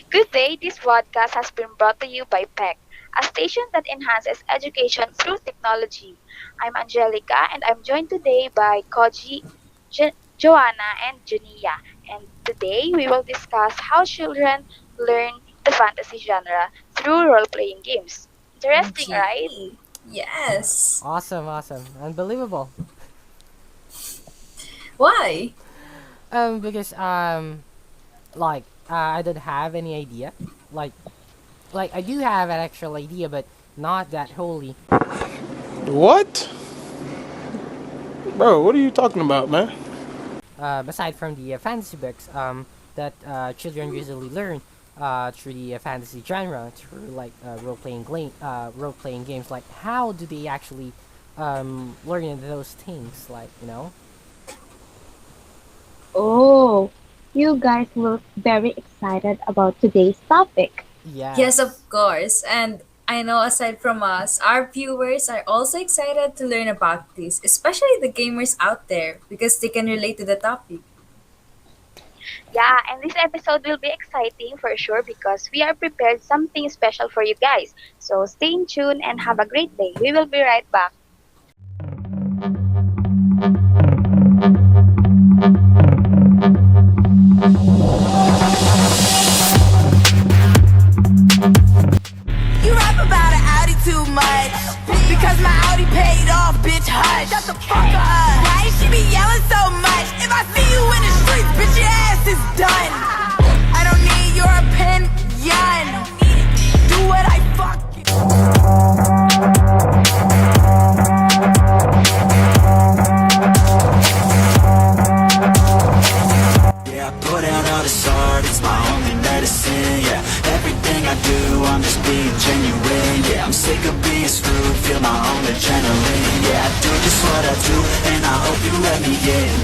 Good day, this podcast has been brought to you by PEC, a station that enhances education through technology. I'm Angelica and I'm joined today by KHOGI, Joanna, and Jonia. And today we will discuss how children learn the fantasy genre through role-playing games. Interesting, right? Gee, yes. Awesome, awesome. Unbelievable. Why? Because I don't have any idea. Like I do have an actual idea, but not that wholly. What? Bro, what are you talking about, man? Aside from the fantasy books, that children usually learn through the fantasy genre, through like role playing games. Like, how do they actually learn those things? Oh, you guys look very excited about today's topic. Yes, Yes. of course. And I know aside from us, our viewers are also excited to learn about this, especially the gamers out there, because they can relate to the topic. Yeah, and this episode will be exciting for sure because we are prepared something special for you guys. So stay tuned and have a great day. We will be right back. You rap about an Audi too much. Because my Audi paid off, bitch, hush. Shut the fuck up. Why she be yelling so much? If I see you in the streets, bitch, your ass is done. I don't need your opinion. Do what I fucking. Yeah, I put out all this art, it's my only medicine, yeah. Everything I do, I'm just being genuine, yeah. I'm sick of being screwed, feel my own adrenaline, yeah. I do just what I do, and I hope you let me in,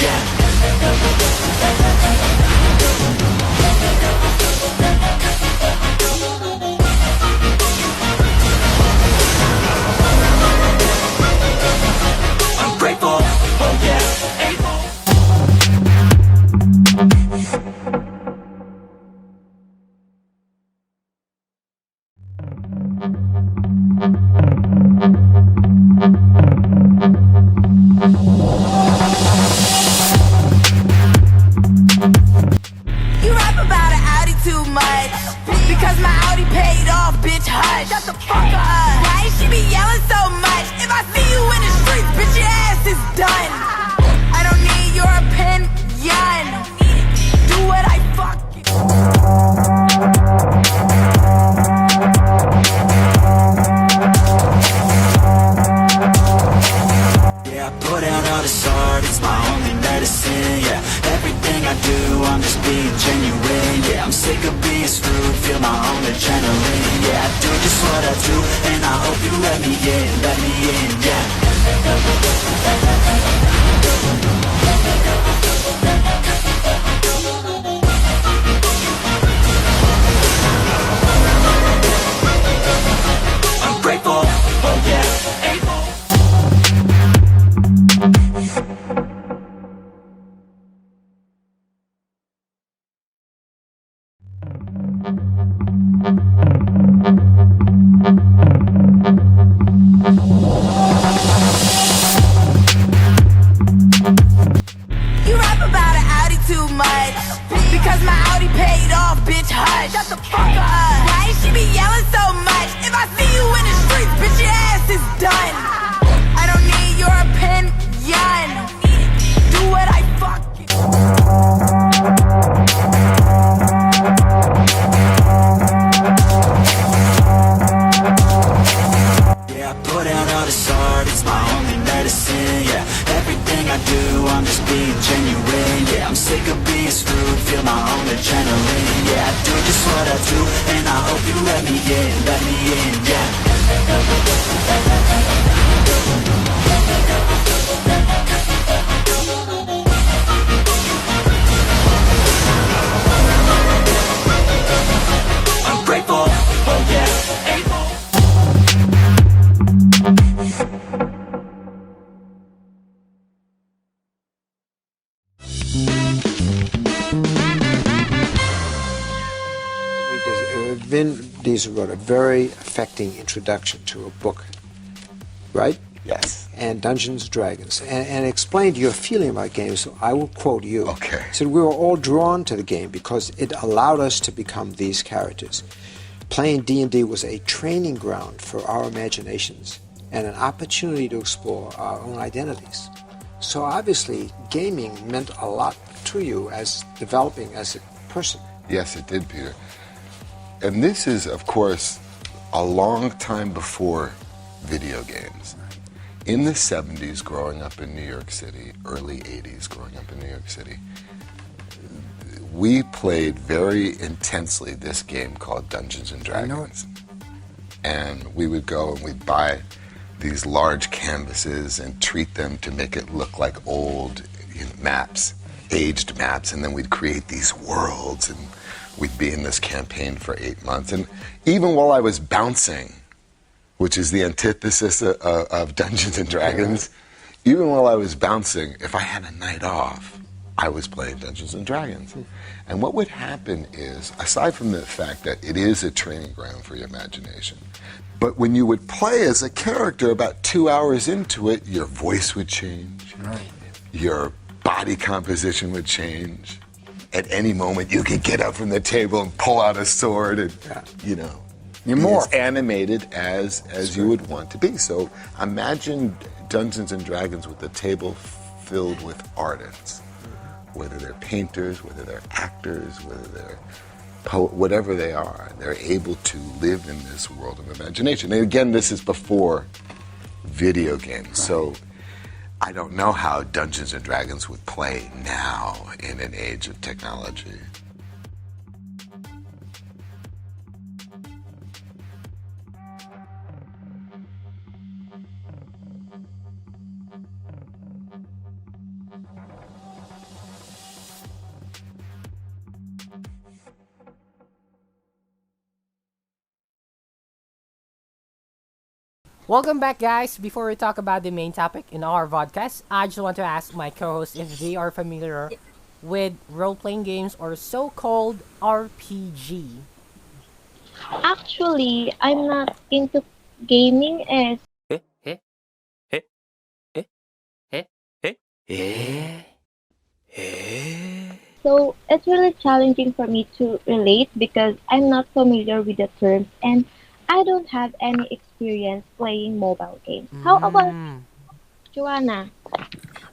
yeah. I'm grateful, oh yeah, able. You rap about an Audi too much. Because my Audi paid off, bitch, hush. Shut the fuck up. Why she be yelling so much? If I see you in the streets, bitch, your ass is done. I don't need your opinion. Do what I fucking. Yeah, I put out all this art, it's my only medicine, yeah. Everything I do, I'm just being genuine, yeah. I'm sick of being screwed, feel my own adrenaline, yeah. I do just what I do, and I hope you let me in, yeah. I'm grateful, oh yeah, able. You rap about an Audi too much. Because my Audi paid off, bitch, hush. Shut the fuck up. Why she be yelling so much? If I see you in the streets, bitch, your ass is done. I don't need your opinion. Do what I fucking. Yeah, I put out all this art, it's my only medicine, yeah. Everything I do, I'm just being genuine, yeah. I'm sick of being screwed, feel my own adrenaline, yeah. I do just what I do, and I hope you let me in, yeah. I'm grateful, oh yeah, able. Vin Diesel wrote a very affecting introduction to a book, right? Yes. And Dungeons and Dragons, and explained your feeling about games. So I will quote you. Okay. He said, we were all drawn to the game because it allowed us to become these characters. Playing D&D was a training ground for our imaginations and an opportunity to explore our own identities. So obviously, gaming meant a lot to you as developing as a person. Yes, it did, Peter. And this is, of course, a long time before video games. In the 70s, growing up in New York City, early 80s, growing up in New York City, we played very intensely this game called Dungeons and Dragons. And we would go and we'd buy these large canvases and treat them to make it look like old maps, aged maps, and then we'd create these worlds, and we'd be in this campaign for 8 months. And even while I was bouncing, which is the antithesis of Dungeons and Dragons, even while I was bouncing, if I had a night off, I was playing Dungeons and Dragons. And what would happen is, aside from the fact that it is a training ground for your imagination, but when you would play as a character, about 2 hours into it, your voice would change. Right. Your body composition would change. At any moment, you could get up from the table and pull out a sword and, You're more as animated as you would want to be. So imagine Dungeons and Dragons with a table filled with artists, whether they're painters, whether they're actors, whether they're whatever they are. They're able to live in this world of imagination. And again, this is before video games. Right. So I don't know how Dungeons and Dragons would play now in an age of technology. Welcome back, guys. Before we talk about the main topic in our podcast, I just want to ask my co-hosts if they are familiar with role-playing games or so-called RPG. Actually, I'm not into gaming as so it's really challenging for me to relate because I'm not familiar with the terms and I don't have any experience playing mobile games. How about Joanna?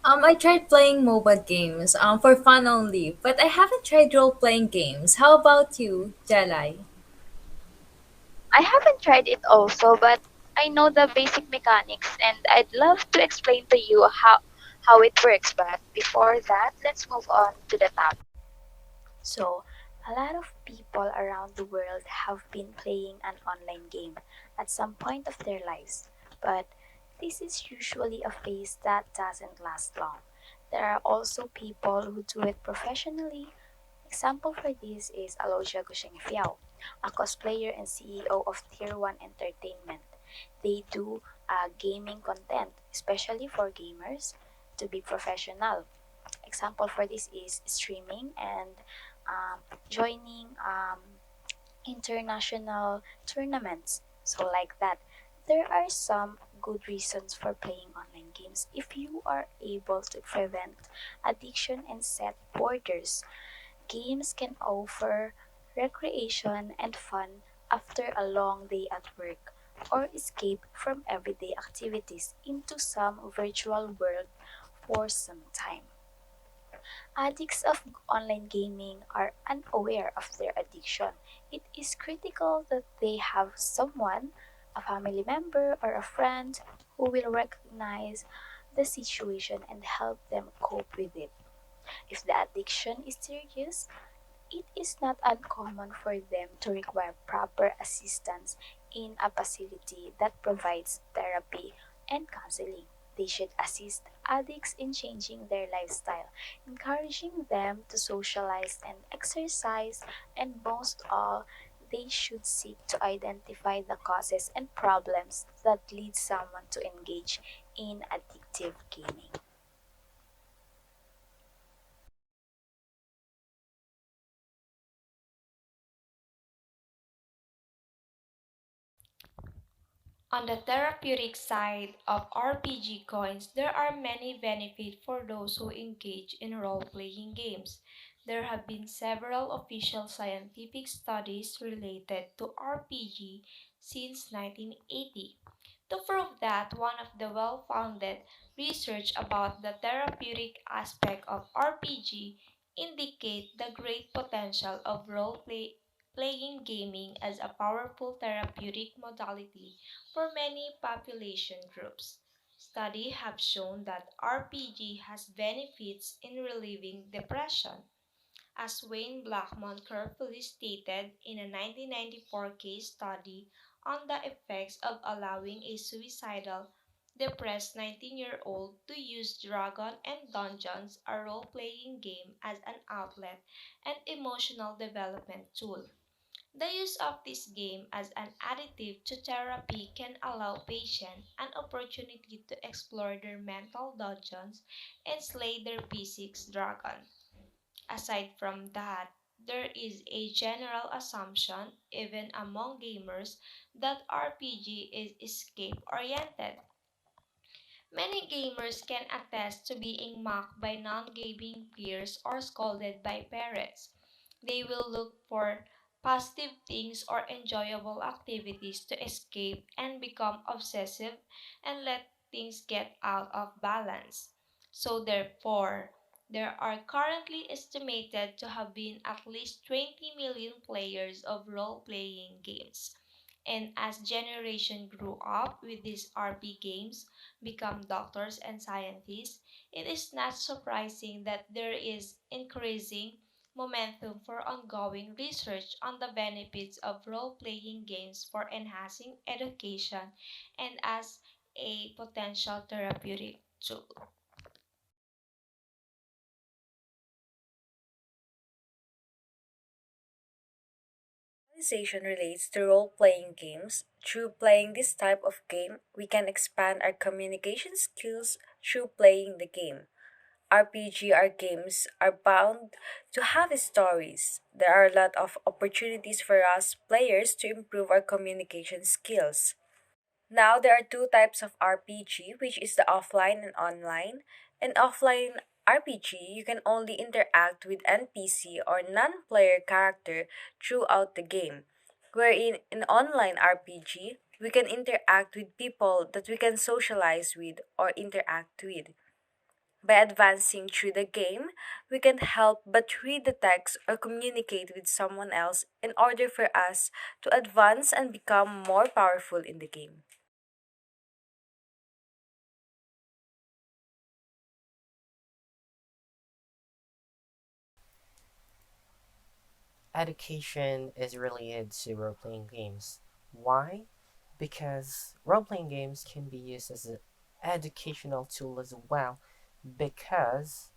I tried playing mobile games for fun only, but I haven't tried role-playing games. How about you, Jelai? I haven't tried it also, but I know the basic mechanics and I'd love to explain to you how it works. But before that, let's move on to the topic. So, a lot of people around the world have been playing an online game at some point of their lives, but this is usually a phase that doesn't last long. There are also people who do it professionally. Example for this is Aloysia Gusheng-Fiao, a cosplayer and CEO of Tier 1 Entertainment. They do gaming content, especially for gamers, to be professional. Example for this is streaming and joining international tournaments. So like that. There are some good reasons for playing online games if you are able to prevent addiction and set borders. Games can offer recreation and fun after a long day at work or escape from everyday activities into some virtual world for some time. Addicts of online gaming are unaware of their addiction. It is critical that they have someone, a family member or a friend, who will recognize the situation and help them cope with it. If the addiction is serious, it is not uncommon for them to require proper assistance in a facility that provides therapy and counseling. They should assist addicts in changing their lifestyle, encouraging them to socialize and exercise, and most all, they should seek to identify the causes and problems that lead someone to engage in addictive gaming. On the therapeutic side of RPG coins, there are many benefits for those who engage in role-playing games. There have been several official scientific studies related to RPG since 1980. To prove that, one of the well-founded research about the therapeutic aspect of RPG indicate the great potential of playing gaming as a powerful therapeutic modality for many population groups. Studies have shown that RPG has benefits in relieving depression, as Wayne Blackmon carefully stated in a 1994 case study on the effects of allowing a suicidal, depressed 19-year-old to use Dragon and Dungeons, a role-playing game, as an outlet and emotional development tool. The use of this game as an additive to therapy can allow patients an opportunity to explore their mental dungeons and slay their physics dragon. Aside from that, there is a general assumption, even among gamers, that RPG is escape oriented. Many gamers can attest to being mocked by non-gaming peers or scolded by parents. They will look for positive things or enjoyable activities to escape and become obsessive and let things get out of balance. So therefore, there are currently estimated to have been at least 20 million players of role-playing games. And as generation grew up with these RP games, become doctors and scientists, it is not surprising that there is increasing momentum for ongoing research on the benefits of role-playing games for enhancing education and as a potential therapeutic tool. Socialization relates to role playing games. Through playing this type of game, we can expand our communication skills through playing the game. RPG games are bound to have stories. There are a lot of opportunities for us players to improve our communication skills. Now there are two types of RPG, which is the offline and online. In offline RPG, you can only interact with NPC or non-player character throughout the game. Wherein in online RPG, we can interact with people that we can socialize with or interact with. By advancing through the game, we can help but read the text or communicate with someone else in order for us to advance and become more powerful in the game. Education is related to role playing games. Why? Because role playing games can be used as an educational tool as well, because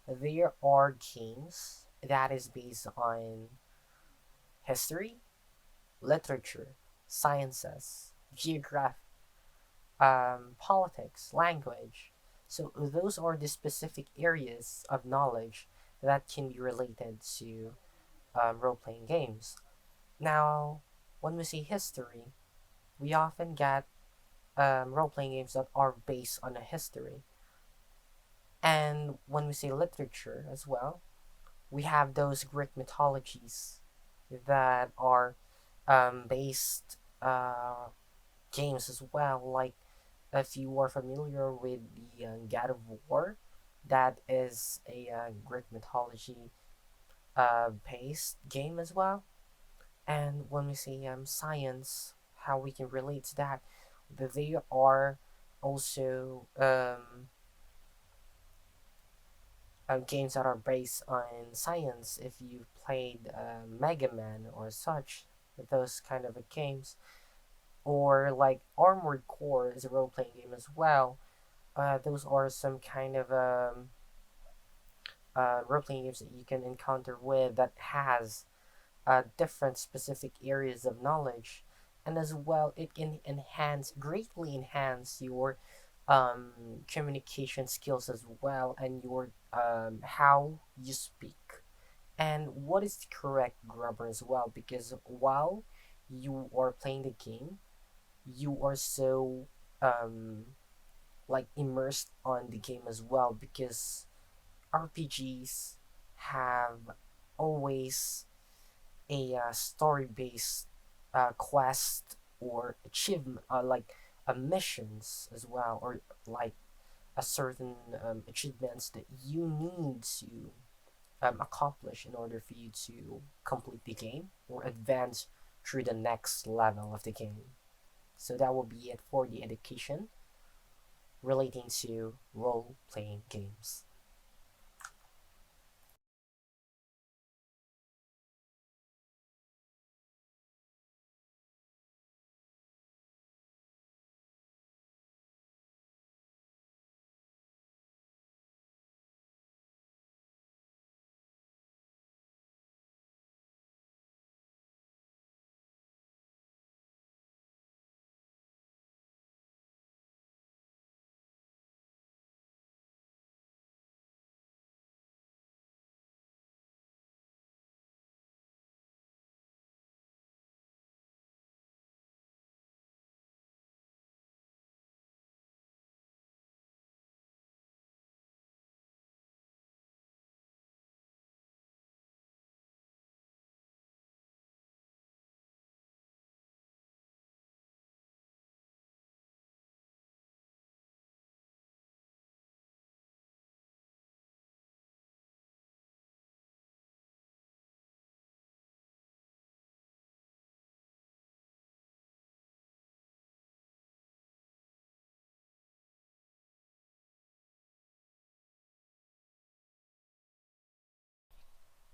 there are games that is based on history, literature, sciences, geography, politics, language. So those are the specific areas of knowledge that can be related to role-playing games. Now, when we say history, we often get role-playing games that are based on a history. And when we say literature as well, we have those Greek mythologies that are based games as well. Like if you are familiar with the God of War, that is a Greek mythology based game as well. And when we say science, how we can relate to that, they are also games that are based on science. If you played Mega Man or such, those kind of games, or like Armored Core is a role playing game as well. Those are some kind of role playing games that you can encounter with that has different specific areas of knowledge, and as well it can greatly enhance your communication skills as well, and your how you speak and what is the correct grammar as well, because while you are playing the game, you are so um like immersed on the game as well, because RPGs have always a story based quest or achievement, like missions as well, or like a certain achievements that you need to accomplish in order for you to complete the game or advance through the next level of the game. So that will be it for the education relating to role playing games.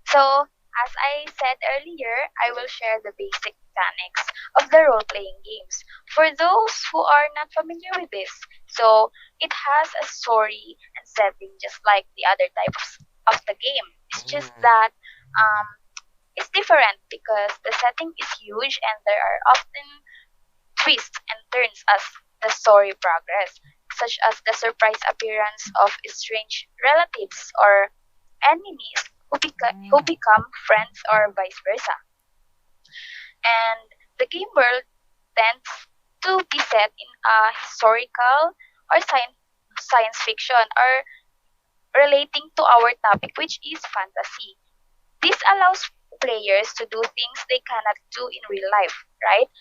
So, as I said earlier, I will share the basic mechanics of the role playing games for those who are not familiar with this. So, it has a story and setting just like the other types of the game. It's just that um, it's different because the setting is huge and there are often twists and turns as the story progresses, such as the surprise appearance of strange relatives or enemies who become friends or vice versa. And the game world tends to be set in a historical or science fiction or relating to our topic, which is fantasy. This allows players to do things they cannot do in real life, right?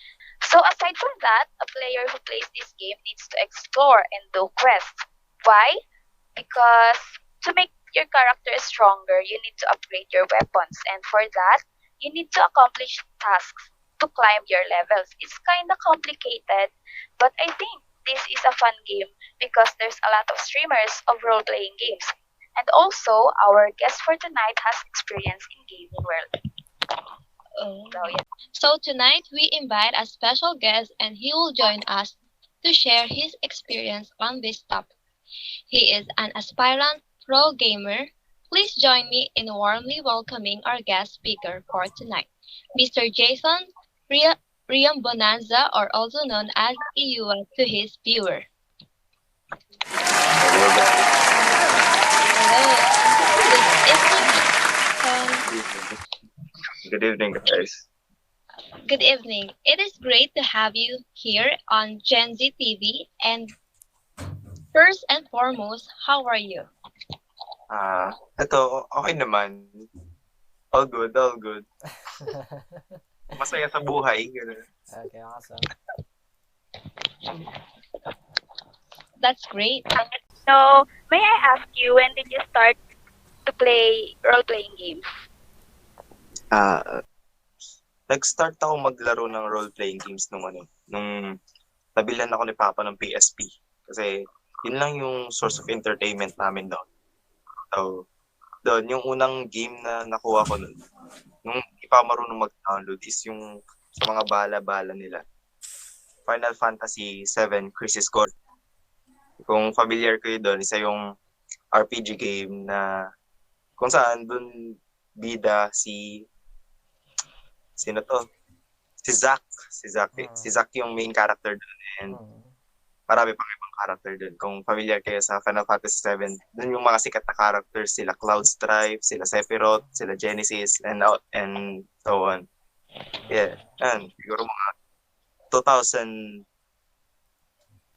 So aside from that, a player who plays this game needs to explore and do quests. Why? Because to make your character stronger, you need to upgrade your weapons, and for that, you need to accomplish tasks to climb your levels. It's kind of complicated, but I think this is a fun game because there's a lot of streamers of role playing games. And also, our guest for tonight has experience in gaming world. So, yeah. So tonight we invite a special guest and he will join us to share his experience on this topic. He is an aspirant pro gamer. Please join me in warmly welcoming our guest speaker for tonight, Mr. Jason REAMBONANZA, or also known as EUA to his viewer. Hello. Good evening, guys. Good evening. It is great to have you here on Gen Z TV. And first and foremost, how are you? Ito, okay naman. All good, all good. Masaya sa buhay. Ganun. Okay, awesome. That's great. So, may I ask you, when did you start to play role-playing games? Nag-start ako maglaro ng role-playing games nung nabilan ako ni Papa ng PSP. Kasi yun lang yung source of entertainment namin doon. So, doon, yung unang game na nakuha ko nun, nung hindi pa marunong mag-download, is yung sa mga bala-bala nila. Final Fantasy 7 Crisis Core. Kung familiar kayo doon, isa yung RPG game na kung saan doon bida sino to? Si Zack. Si Zack yung main character doon, and marami pang ibang character doon. Kung familiar kayo sa Final Fantasy 7, doon yung mga sikat na characters, sila Cloud Strife, sila Sephiroth, sila Genesis, and so on. Yeah, and siguro mga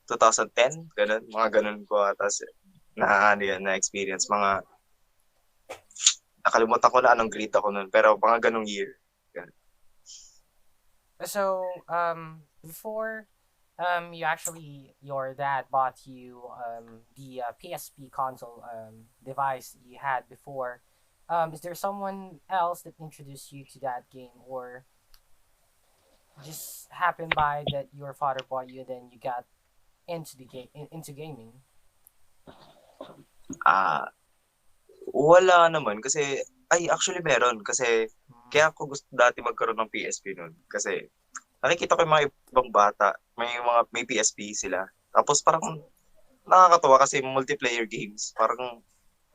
2010, ganun, mga ganun ko atas na experience, mga nakalimutan ko na anong grade ako nun, pero mga ganung year. Ganun. So, before your dad bought you the PSP console device you had before, is there someone else that introduced you to that game, or just happened by that your father bought you, then you got into the into gaming? Ah, wala naman kasi actually meron kasi kaya ako gusto dati magkaroon ng PSP noon kasi nakikita ko yung mga ibang bata, may PSP sila. Tapos parang nakakatuwa kasi multiplayer games. Parang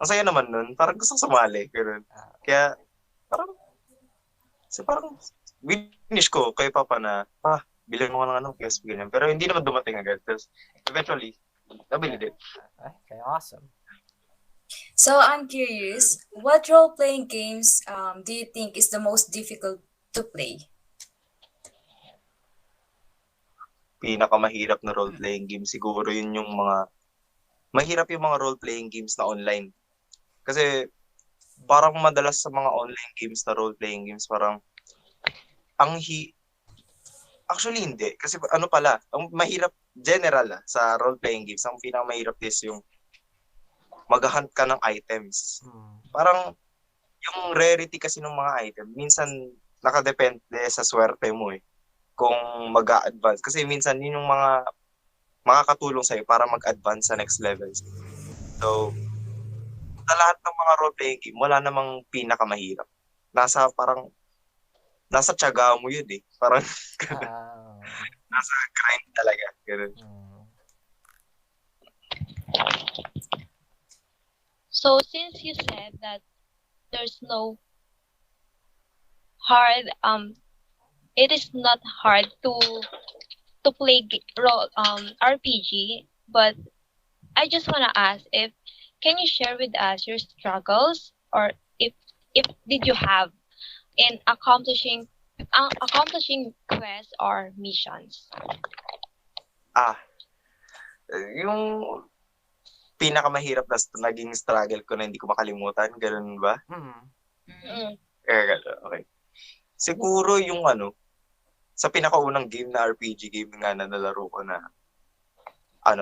ang saya naman nun. Parang gusto ko sumali. Ganun. Kaya parang winish ko kay Papa na, bilhin mo ng PSP ganyan. Pero hindi naman dumating agad. Tapos eventually, nabili din. Okay, awesome. So I'm curious, what role-playing games do you think is the most difficult to play? Pinakamahirap na role-playing game siguro yun yung mahirap yung mga role-playing games na online. Kasi parang madalas sa mga online games na role-playing games, parang actually hindi. Kasi ang mahirap general sa role-playing games, ang pinakamahirap is yung mag-hunt ka ng items. Parang yung rarity kasi ng mga item, minsan nakadepende sa swerte mo kung mag-a-advance. Kasi minsan yun yung mga makakatulong sa'yo para mag-advance sa next levels. So, sa lahat ng mga role-playing game, wala namang pinakamahirap. Nasa tiyaga mo yun Parang, nasa grind talaga. Ganun. So since you said that there's no hard it is not hard to play RPG, but I just want to ask if can you share with us your struggles, or if did you have in accomplishing quests or missions? Yung pinakamahirap na naging struggle ko na hindi ko makalimutan, ganun ba? Okay. Siguro yung sa pinakaunang game na RPG game nga na nalaro ko na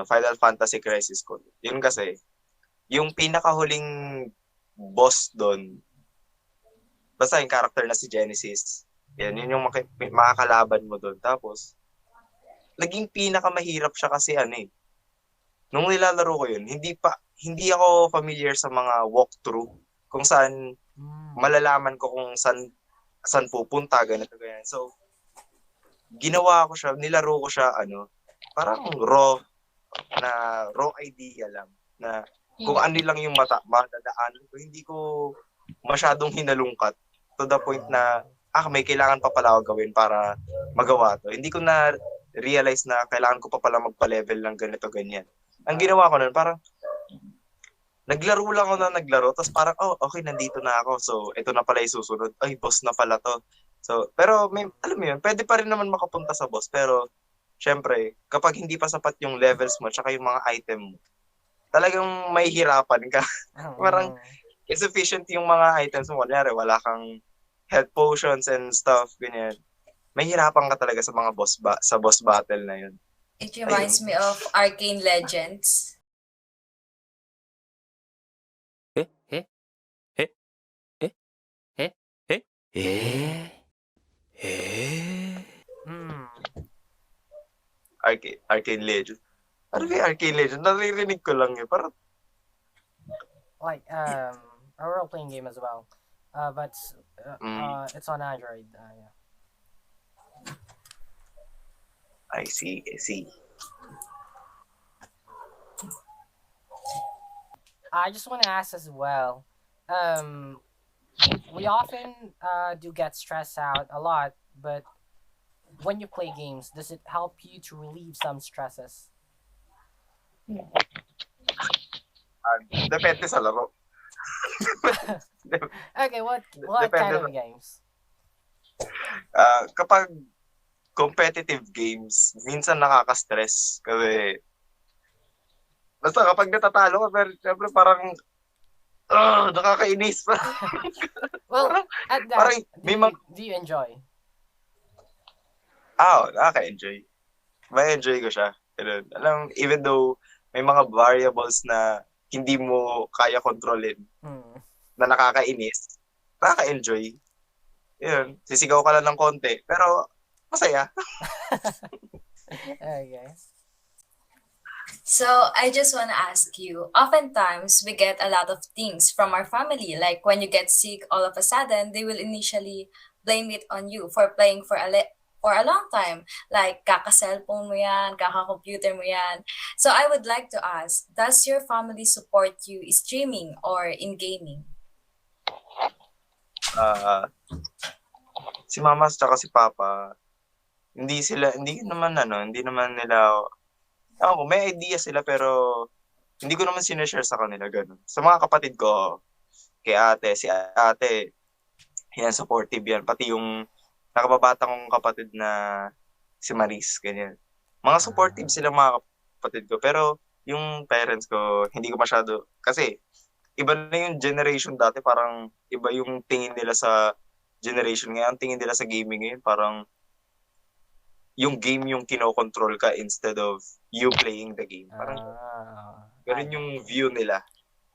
Final Fantasy Crisis ko. Yun kasi, yung pinakahuling boss doon, basta yung character na si Genesis, yun yung makakalaban mo doon. Tapos, naging pinakamahirap siya kasi nung nilalaro ko yun, hindi ako familiar sa mga walkthrough kung saan malalaman ko kung saan pupunta, ganito ganyan. So, nilaro ko siya parang raw idea lang na kung ano lang yung madadaanan ko, hindi ko masyadong hinalungkat to the point na may kailangan pa pala ako gawin para magawa to. Hindi ko na realize na kailangan ko pa pala magpa-level lang ganito ganyan. Ang ginawa ko nun, parang naglaro lang ako na naglaro, tapos parang, okay, nandito na ako. So, ito na pala yung susunod. Ay, boss na pala to. So, pero alam mo yun, pwede pa rin naman makapunta sa boss. Pero, syempre, kapag hindi pa sapat yung levels mo, tsaka yung mga item mo, talagang may hirapan ka. Parang, insufficient yung mga items mo. Kunyari, wala kang health potions and stuff, ganyan. May hirapan ka talaga sa mga sa boss battle na yun. It reminds me of Arcane Legends. Arcane Legend. Ano ba yung Arcane Legend? Naririnig ko lang parang like a role-playing game as well, but it's on Android. Yeah. I see. I just want to ask as well. We often do get stressed out a lot, but when you play games, does it help you to relieve some stresses? Depende sa laro. Okay, what kind of games? Kapag competitive games, minsan nakaka-stress kasi Basta kapag natatalo ka, pero syempre parang, nakakainis. Well, Parang, at that, parang may mga, do you enjoy? nakaka-enjoy. May enjoy ko siya. Ganun. Alam, even though may mga variables na hindi mo kaya kontrolin, Hmm. na nakakainis, nakaka-enjoy. Yun, sisigaw ka lang ng konti, pero masaya. Okay. So I just want to ask you, oftentimes we get a lot of things from our family. Like when you get sick all of a sudden, they will initially blame it on you for playing for a long time. Like kaka-cellphone mo yan, kaka-computer mo yan. So I would like to ask, does your family support you streaming or in gaming? Ah, si mama at si papa, hindi naman nila, ako, may idea sila pero hindi ko naman sinashare sa kanila, ganun. Sa mga kapatid ko, kay ate, si ate, yan, supportive yan. Pati yung nakababata kong kapatid na si Maris, ganyan. Mga supportive sila mga kapatid ko. Pero yung parents ko, hindi ko masyado, kasi iba na yung generation dati, parang iba yung tingin nila sa generation ngayon. Ang tingin nila sa gaming ngayon, parang yung game yung kinokontrol ka instead of you playing the game. Parang ganun yung view nila.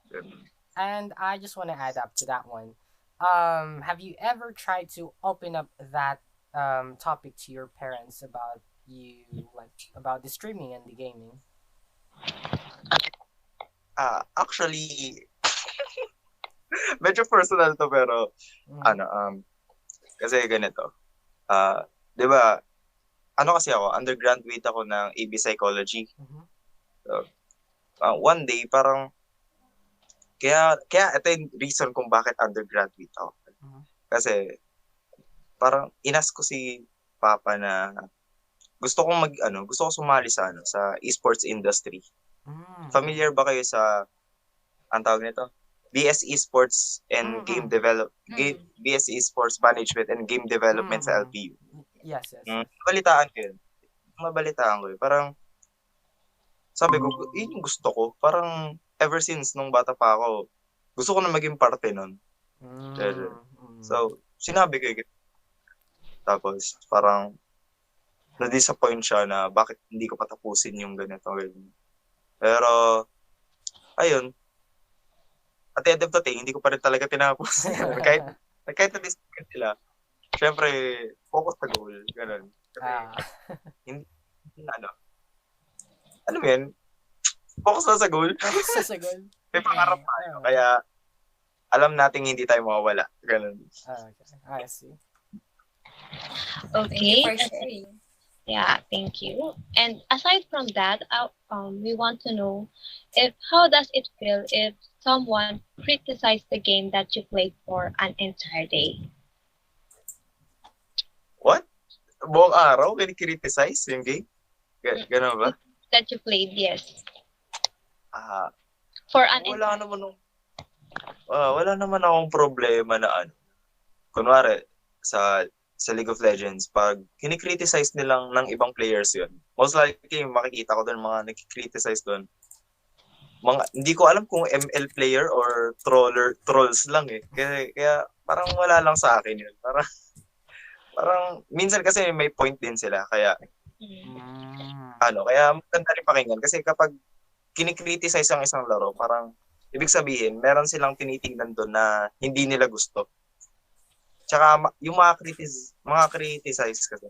Ganun. And I just want to add up to that one. Have you ever tried to open up that topic to your parents about about the streaming and the gaming? Actually, medyo personal to pero kasi ganito. 'Di ba? Kasi ako, undergraduate ako ng AB Psychology. So, one day parang kaya ito yung reason kung bakit undergraduate ako. Kasi parang inas ko si Papa na gusto ko sumali sa sa esports industry. Familiar ba kayo sa ang tawag nito? BSE Sports and BSE Sports Management and Game Development sa LPU. Yes. Mabalitaan ko yun. Parang sabi ko, yun yung gusto ko. Parang ever since nung bata pa ako, gusto ko na maging parte nun. So, sinabi ko yun. Tapos, parang na-disappoint siya na bakit hindi ko patapusin yung ganito. Pero, ayun. At the end of the day, hindi ko pa rin talaga tinapos. kahit na-disappoint sila, syempre, focus sa goal. Ganun. Kasi, hindi, alam mo yan, focus na sa goal. May pangarap tayo. Kaya, alam nating hindi tayo mawawala. Ganun. Okay. I see. Okay. For sharing. Yeah, thank you. And aside from that, we want to know how does it feel if someone criticized the game that you played for an entire day? What? Buong araw, kinikriticize yung game? Ganun ba? That you played, yes. For an wala naman akong problema na kunwari, sa League of Legends, pag kinikriticize nilang ng ibang players yun, most likely makikita ko doon mga nagkikriticize doon. Hindi ko alam kung ML player or trolls lang eh. Kaya parang wala lang sa akin yun. Parang minsan kasi may point din sila. Kaya kaya maganda rin pakinggan. Kasi kapag kinikriticize ang isang laro, parang ibig sabihin, meron silang tinitingnan doon na hindi nila gusto. Tsaka yung mga criticize kasi,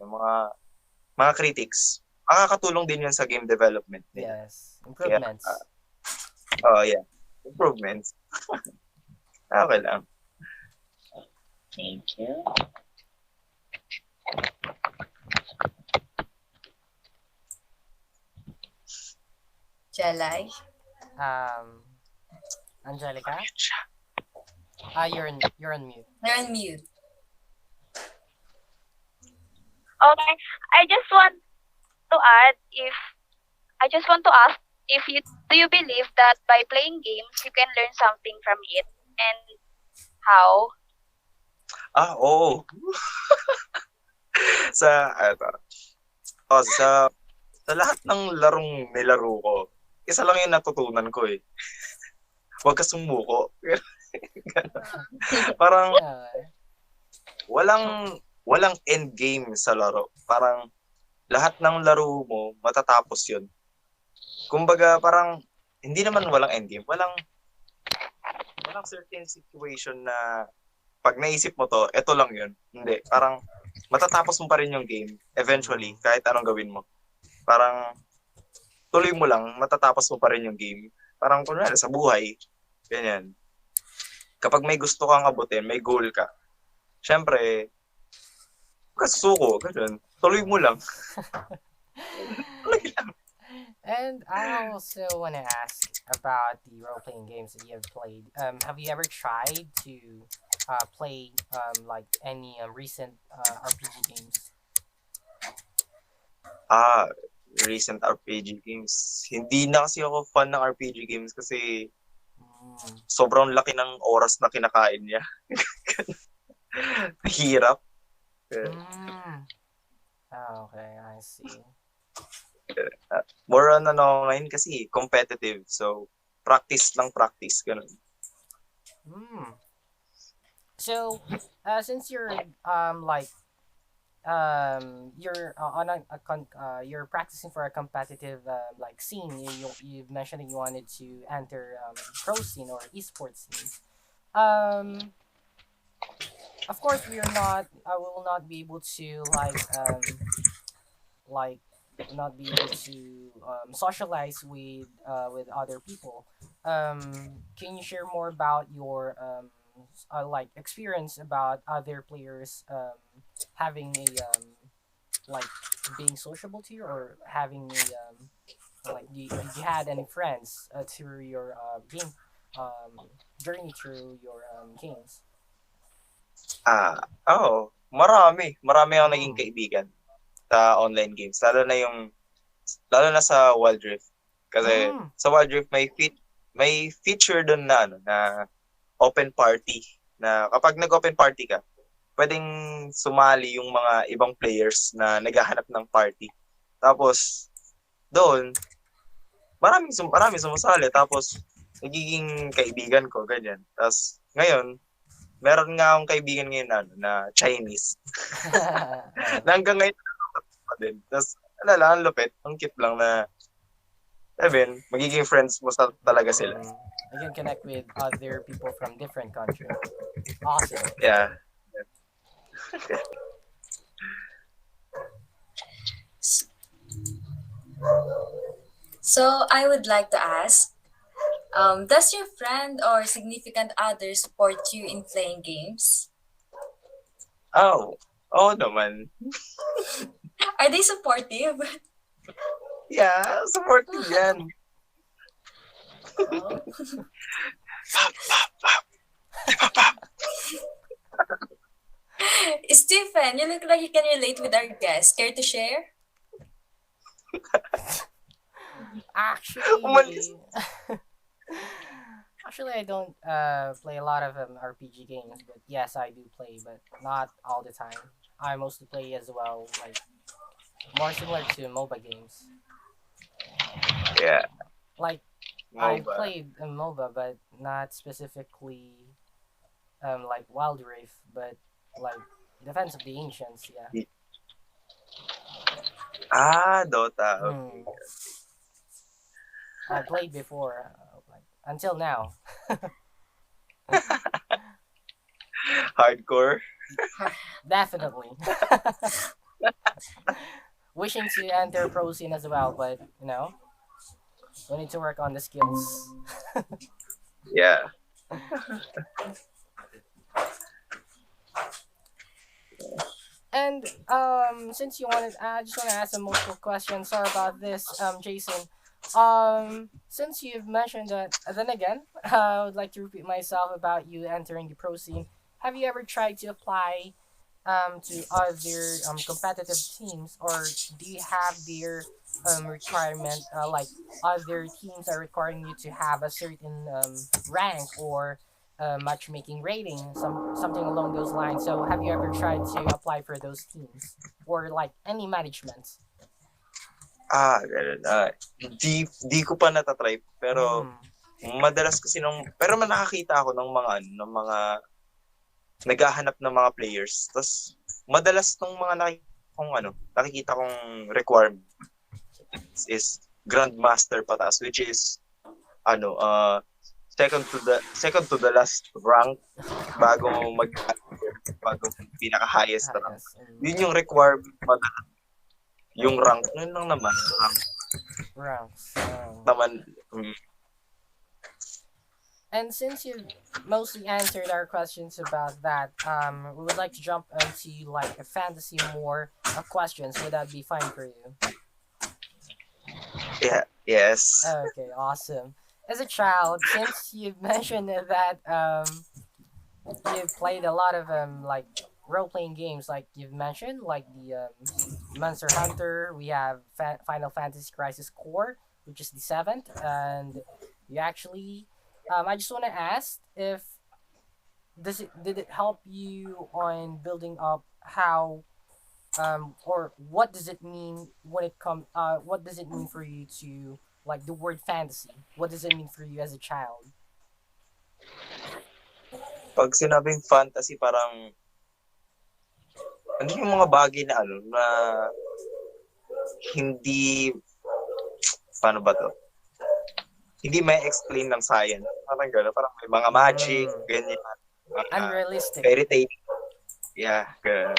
mga critics, makakatulong din yun sa game development. Yes, improvements. Yeah, improvements. Okay lang. Thank you. GELAI. Angelica? You're on mute. You're on mute. Okay, I just want to ask do you believe that by playing games you can learn something from it, and how? Oo. sa lahat ng larong nilaro ko, isa lang yung natutunan ko eh. Huwag ka sumuko. Parang walang walang end game sa laro. Parang lahat ng laro mo matatapos 'yun. Kumbaga parang hindi naman walang end game. Walang certain situation na pag naisip mo to, eto lang 'yun. Hindi, parang matatapos mo pa rin yung game eventually kahit anong gawin mo. Parang tuloy mo lang, matatapos mo pa rin yung game. Parang kunwari sa buhay, ganyan. Kapag may gusto kang abutin, may goal ka, syempre, kasuko, ganun. Tuloy mo lang. Tuloy lang. And I also want to ask about the role-playing games that you have played. Have you ever tried to play like any recent RPG games? Recent RPG games. Hindi na kasi ako fan ng RPG games kasi sobrang laki ng oras na kinakain niya. Hirap. Okay, I see. More on ngayon kasi competitive. So, practice lang practice. Ganun. So, since you're like you're on you're practicing for a competitive like scene. You've mentioned that you wanted to enter pro scene or esports scene. Of course, we will not be able to like not be able to socialize with other people. Can you share more about your like experience about other players having a like being sociable to you, or having a like did you had any friends through your game journey through your games? Marami akong naging kaibigan sa online games. Lalo na sa Wild Rift. Kasi sa Wild Rift may feature doon na na open party, na kapag nag-open party ka, pwedeng sumali yung mga ibang players na naghahanap ng party. Tapos doon maraming sumasali, tapos nagiging kaibigan ko ganyan. Tapos ngayon meron nga akong kaibigan ngayon na Chinese. Na hanggang ngayon pa din. Tapos ang lupit, ang cute lang na magiging friends mo talaga sila. You can connect with other people from different countries. Awesome. Yeah. So I would like to ask, does your friend or significant other support you in playing games? Oo naman. Are they supportive? Yeah, supportive yan. Stephen, you look like you can relate with our guest. Care to share? Actually, I don't play a lot of RPG games, but yes, I do play, but not all the time. I mostly play as well, like more similar to MOBA games. Yeah. Like I played a MOBA, but not specifically like Wild Rift, but like Defense of the Ancients. Yeah. Dota. Okay. I played before, like until now. Hardcore. Definitely. Wishing to enter pro scene as well, but we need to work on the skills. Yeah. And since you wanted, I just want to ask some multiple questions. Sorry about this, Jason. Since you've mentioned that, then again, I would like to repeat myself about you entering the pro scene. Have you ever tried to apply to other competitive teams, or do you have their requirement, like other teams are requiring you to have a certain rank or matchmaking rating, something along those lines? So have you ever tried to apply for those teams, or like any management? Ganun. Di ko pa natatry, pero madalas kasi pero nakakita ako ng mga naghahanap ng mga players. Tapos madalas mga nakikita kong requirement is Grandmaster pataas, which is second to the last rank bago pinaka highest rank. Yun yung requirement madalas. Yung rank nun lang naman. Ranks. Naman. And since you've mostly answered our questions about that, we would like to jump into like a fantasy more questions. Would that be fine for you? Yeah. Yes. Okay. Awesome. As a child, since you've mentioned that you've played a lot of like role-playing games, like you've mentioned, like the Monster Hunter. We have Final Fantasy Crisis Core, which is the 7th, and you actually. I just want to ask if did it help you on building up how or what does it mean when it comes what does it mean for you to like the word fantasy? What does it mean for you as a child? Pag sinabing fantasy, parang ano yung mga bagay na na hindi paano ba to? Hindi may explain ng science. Parang gano'n. Parang may mga magic, ganyan. Unrealistic. Fairy tale. Yeah, gano'n.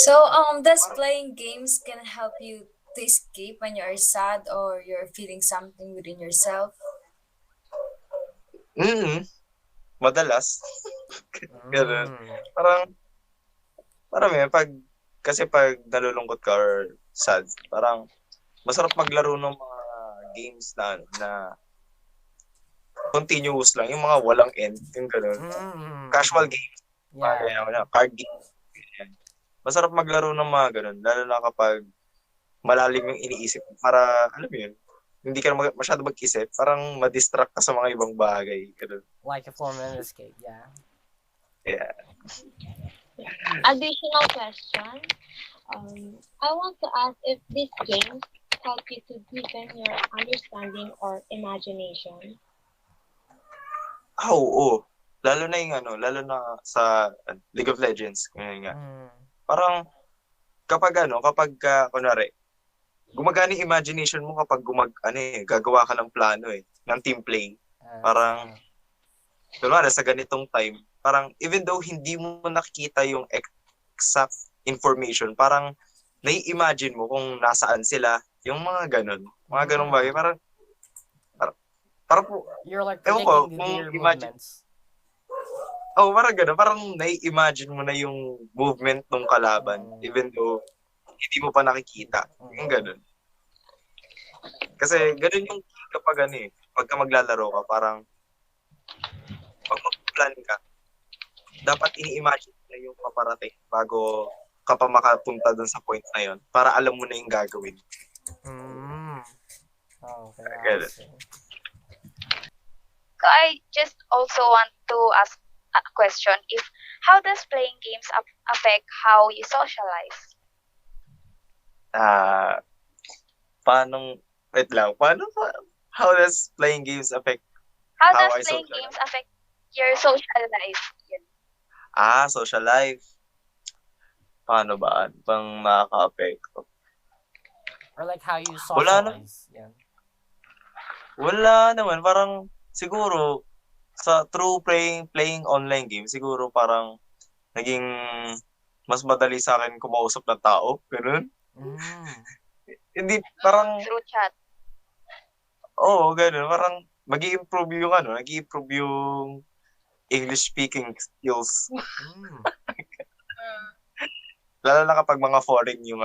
So, does playing games can help you to escape when you're sad or you're feeling something within yourself? Madalas. Gano'n. Parang kasi pag nalulungkot ka or sad, parang masarap maglaro ng mga games na continuous lang, yung mga walang end, yung gano'n. Casual games. Card games. Masarap maglaro ng mga gano'n, lalo na kapag malalim yung iniisip para, alam mo yun, hindi ka masyado mag-isip, parang ma-distract ka sa mga ibang bagay. Gano'n. Like a form of escape, yeah. Yeah. Additional question. I want to ask if these games help you to deepen your understanding or imagination. Oo. Lalo na sa League of Legends, ganyan nga. Parang kapag kunwari, gumagana yung imagination mo kapag gagawa ka ng plano ng team play. Parang kunwari sa ganitong time, parang even though hindi mo nakikita yung exact information, parang nai-imagine mo kung nasaan sila, yung mga ganong bagay, parang po, you're like predicting their movements. Parang gano'n, parang nai-imagine mo na yung movement ng kalaban, even though hindi mo pa nakikita, yung gano'n. Kasi gano'n yung kapag pagka maglalaro ka, parang pag mag-plan ka, dapat ini-imagine mo na yung paparating bago ka pa makapunta dun sa point na yon para alam mo na yung gagawin. Okay. So I just also want to ask a question. How does playing games affect how you socialize? How does playing games affect How how does I playing socialize? games affect your social life? Yun. Social life. Paano ba? Pang nakaka-apekto? Or like how you socialize. Wala naman. Parang siguro through playing online games, siguro parang naging mas madali sa akin kumausap ng tao. Ganun. Hindi, parang Through chat. Oo, ganun. Parang mag-i-improve yung English speaking skills. Lalo na kapag mga foreign yung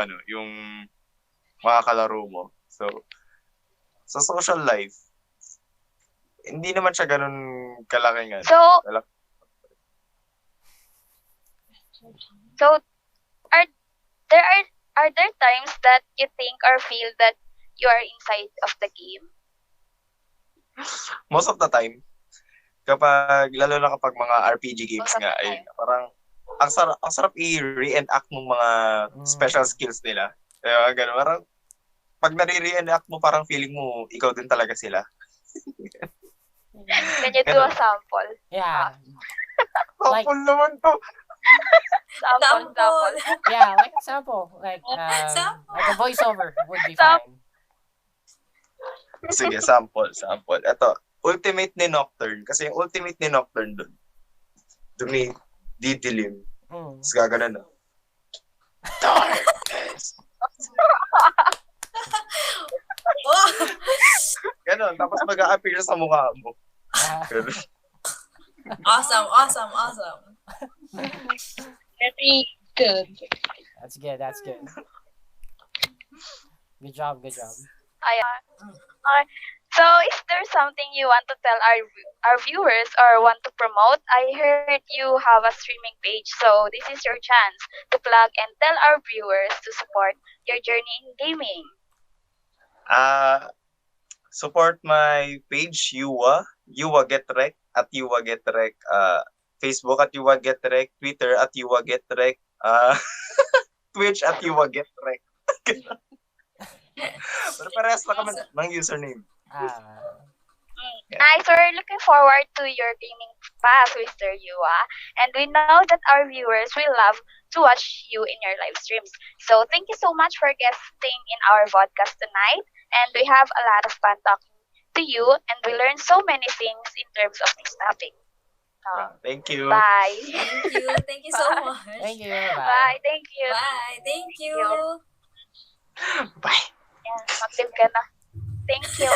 mga kalaro mo. So, sa social life, hindi naman siya ganun kalaki nga. So are there times that you think or feel that you are inside of the game? Most of the time, lalo na kapag mga RPG games nga, ay parang ang sarap i-reenact ng mga special skills nila. Ganun. Parang, pag nare-reenact mo, parang feeling mo, ikaw din talaga sila. Can you do a Ganun. sample? Yeah, like Kapul naman to. Sample, sample. yeah, like a sample, like Sample. like a voiceover would be Sam- fine. Sige, sample. Ito, ultimate ni Nocturne. Kasi yung ultimate ni Nocturne dun, didilim. Mm. Tapos gaganon na. Darkness. Oh! Ganon. Tapos mag-a-appear sa mukha mo. Ah, Ganun. Awesome, awesome, awesome. Very good. that's good. That's good. Good job. Good job. Okay. So, is there something you want to tell our viewers or want to promote? I heard you have a streaming page, so this is your chance to plug and tell our viewers to support your journey in gaming. Support my page, Yuwa Get Rec, at Yuwa Get Rec. Facebook at Yuwa Get Rec, Twitter at Yuwa Get Rec, Twitch at Yuwa Get Rec. Pero parehas na kami ng username. Nice. We're looking forward to your gaming path, Mr. Yua. And we know that our viewers will love to watch you in your live streams. So thank you so much for guesting in our podcast tonight. And we have a lot of fun talking to you, and we learned so many things in terms of this topic. Thank you. Bye. Thank you. Thank you so much. Thank you. Bye. Thank you. Bye. Thank you. Bye. Yan, mag-leave ka na. Thank you.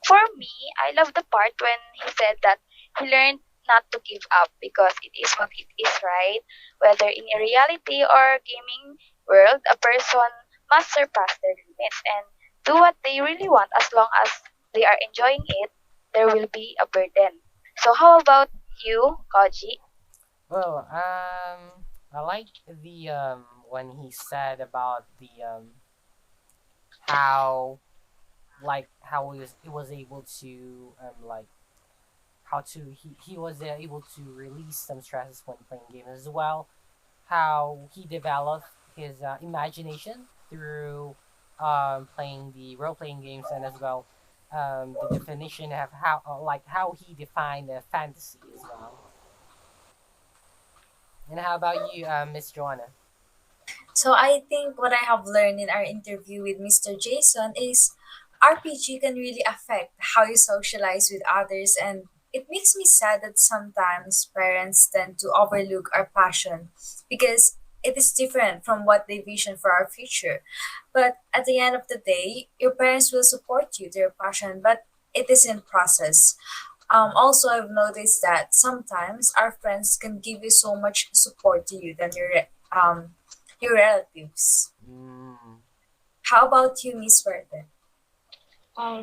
For me, I love the part when he said that he learned not to give up because it is what it is, right? Whether in a reality or gaming world, a person must surpass their limits and do what they really want. As long as they are enjoying it, there will be a burden. So how about you, Koji? Well, I like the when he said about the how he was able to like how to he was able to release some stresses when playing games as well. How he developed his imagination through playing the role playing games, and as well the definition of how he defined the fantasy as well. And how about you, Miss Joanna? So I think what I have learned in our interview with Mr. Jason is RPG can really affect how you socialize with others, and it makes me sad that sometimes parents tend to overlook our passion because it is different from what they vision for our future. But at the end of the day, your parents will support you to your passion, but it is in process. Also, I've noticed that sometimes our friends can give you so much support to you than your relatives. Mm. How about you, Miss Suerte?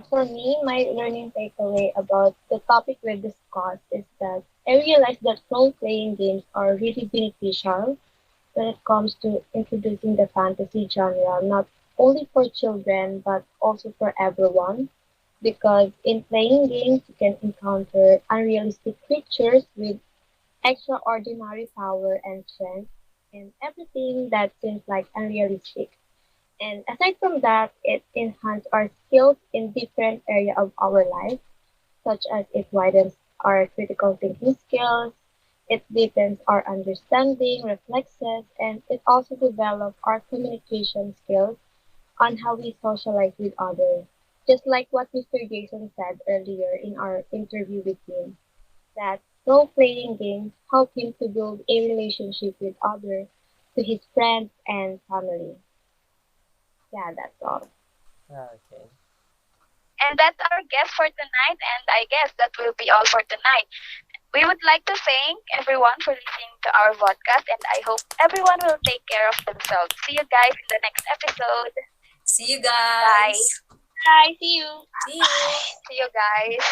For me, my learning takeaway about the topic we discussed is that I realized that role-playing games are really beneficial when it comes to introducing the fantasy genre, not only for children but also for everyone. Because in playing games, you can encounter unrealistic creatures with extraordinary power and strength, and everything that seems like unrealistic. And aside from that, it enhances our skills in different areas of our life, such as it widens our critical thinking skills, it deepens our understanding, reflexes, and it also develops our communication skills on how we socialize with others. Just like what Mr. Jason said earlier in our interview with him, that role-playing games help him to build a relationship with others, to his friends and family. Yeah, that's all. Okay. And that's our guest for tonight, and I guess that will be all for tonight. We would like to thank everyone for listening to our podcast, and I hope everyone will take care of themselves. See you guys in the next episode. See you Bye. guys. Bye, see you. See you. See you guys.